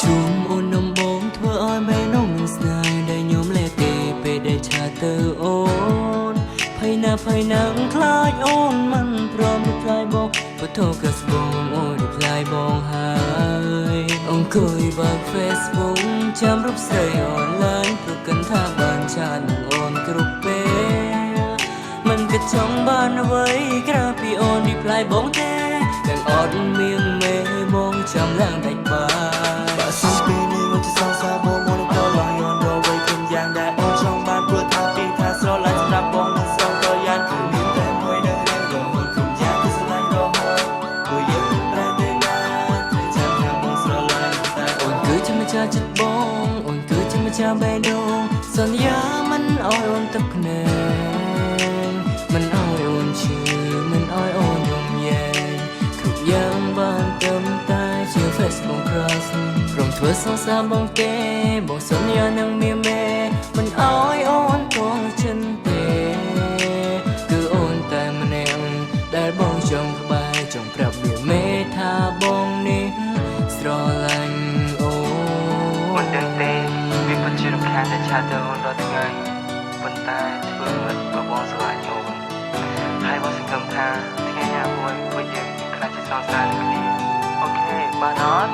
ជួមអូននំបងធ្វើឲ្យបែរនំស្នេហ៍ដែលញោមលែទេពេលដែលឆាទៅអូនភ័យណាស់ខ្លាចអូនមិនព្រមរីផ្លាយបងពុទ្ធោក្រស្បងអូនរីផ្លាយបងហើយអង្គុយបើក Facebook ចាំរូបស្រីអនឡាញព្រោះគិនថាបានឆាតនឹងអូនគ្រប់ពេលមិនគិតចង់បានអ្វីក្រៅពីអូនរីផ្លាយបងទេទាំងអត់មានមេបងចាំឡើងដាច់បាសិនពេលនេះមកជាសងសាបងមកដល់ឡងយន់រវៃគុំយ៉ាងដែលអូនចង់បានព្រោះថាពីថាស្រឡាញ់សម្រាប់បងនឹងស្រងក៏យ៉ាងគឺមានតែមួយដែលរងអូនគុំយ៉ាងគឺស្រឡាញ់រហូតព្រោះយើងតែតែណាតែចាំថាបងស្រឡាញ់តែអូនគឺជាម្ចាស់ចិត្តបងអូនគឺជាម្ចាស់បេះដូងសន្យាមិនឲ្យអូនទឹកភ្នែកមិនឲ្យអូនឈឺមិនឲ្យអូនយំយែងគ្រប់យ៉ាងបានត្រឹមតែជា Facebook Cross ព្រមធ្វើសងសាបងទេបងសន្យានឹងមានមេមិនឲ្យអូនទងចិនទេគឺអូនតែម្នាក់ដែលបងចង់ក្បែរចង់ប្រាប់វាមេថាបងនេះស្រឡាញ់អូនដឹងទេវាពិតជារំខានតែឆាតទៅអូនដល់ថ្ងៃប៉ុន្តែធ្វើមិនក៏បងស្រឡាញ់អូនហើយបងសង្ឃឹមថាថ្ងៃណាមួយពួកយើងនឹងក្លាយជាសងសាគ្នាអូខេបានអត់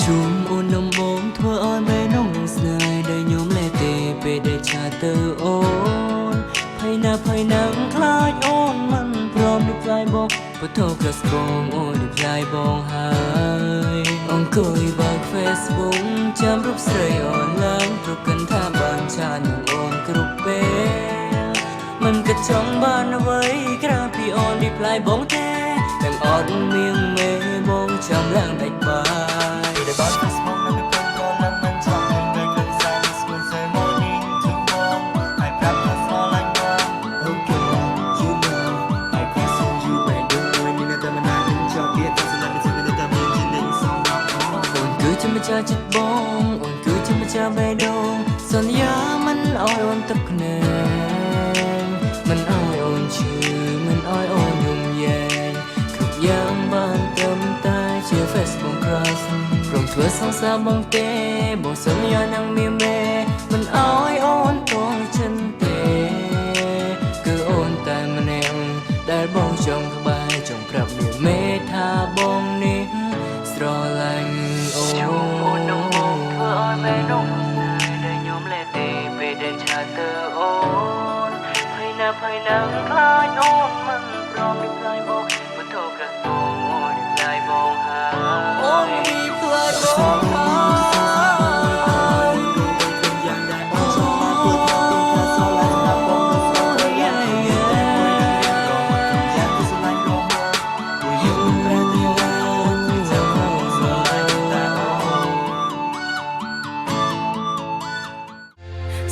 ជួមអូននំបងធ្វើឲ្យបែរនំស្នេហ៍ដែលញោមលែទេពេលដែលឆាតទៅអូនភ័យណាស់ខ្លាចអូនមិនព្រមរីផ្លាយបងពុទ្ធោក្រស្បងអូនរីផ្លាយបងហើយអង្គុយបើក Facebook ចាំរូបស្រីអនឡាញព្រោះគិនថាបានឆាតនឹងអូនគ្រប់ពេលមិនគិតចង់បានអ្វីក្រៅពីអូនរីផ្លាយបងទេទាំងអត់មានមេបងចាំឡើងដាច់បាយដែលបាន Facebook នៅពេលក៏ឡើងមិនចង់ទៅលើកសាយ School say morning to mom ហើយប្រាប់ថាស្រឡាញ់បង Okay you know I can send you my do when you know that I'm not in job yet តែស្លាប់ទៅតែតែមានជានឹងសងដល់អូនគឺជាម្ចាស់ចិត្តបងអូនគឺជាម្ចាស់បេះដូងសន្យាមិនឲ្យអូនទឹកភ្នែកមិនឲ្យអូនឈឺមិនឲ្យអូនយំយែងគ្រប់យ៉ាងបានត្រឹមតែជា Facebook Cross ព្រមធ្វើសងសាបងទេបងសន្យានឹងមានមេមិនឲ្យអូនទងចិនទេគឺអូនតែម្នាក់ដែលបងចង់ក្បែរចង់ប្រាប់មានមេថាបងនេះស្រឡាញ់អូនជួមអូននំបងធ្វើឲ្យបែរនំស្នេហ៍ដែលញោមលែទេពេលដែលឆាតទៅអូនភ័យណាស់ខ្លាចអូនមិនព្រមរីផ្លាយបងពុទ្ធោក្រស្បងអូនរីផ្លាយបងហើយអូនរីផ្លាយបងហើយយ៉ាងដែលអូនចង់បានព្រោះថាពីថាស្រឡាញ់សម្រាប់បងនឹងស្រងក៏យ៉ាងយ៉ាងគឺស្រឡាញ់រហូតព្រោះយើងប្រែទៅណាចាំថាបងស្រឡាញ់តែអូន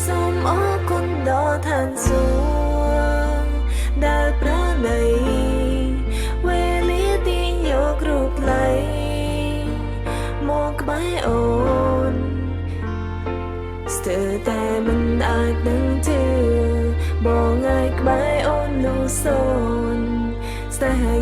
សូមអរគុណដល់ឋានសួគ៌ដែលប្រណីវេលាទាញយករូបថ្លៃមកក្បែរអូនស្ទើរតែមិនអាចនឹងជឿបងឲ្យក្បែរអូននោះសូនស្នេហា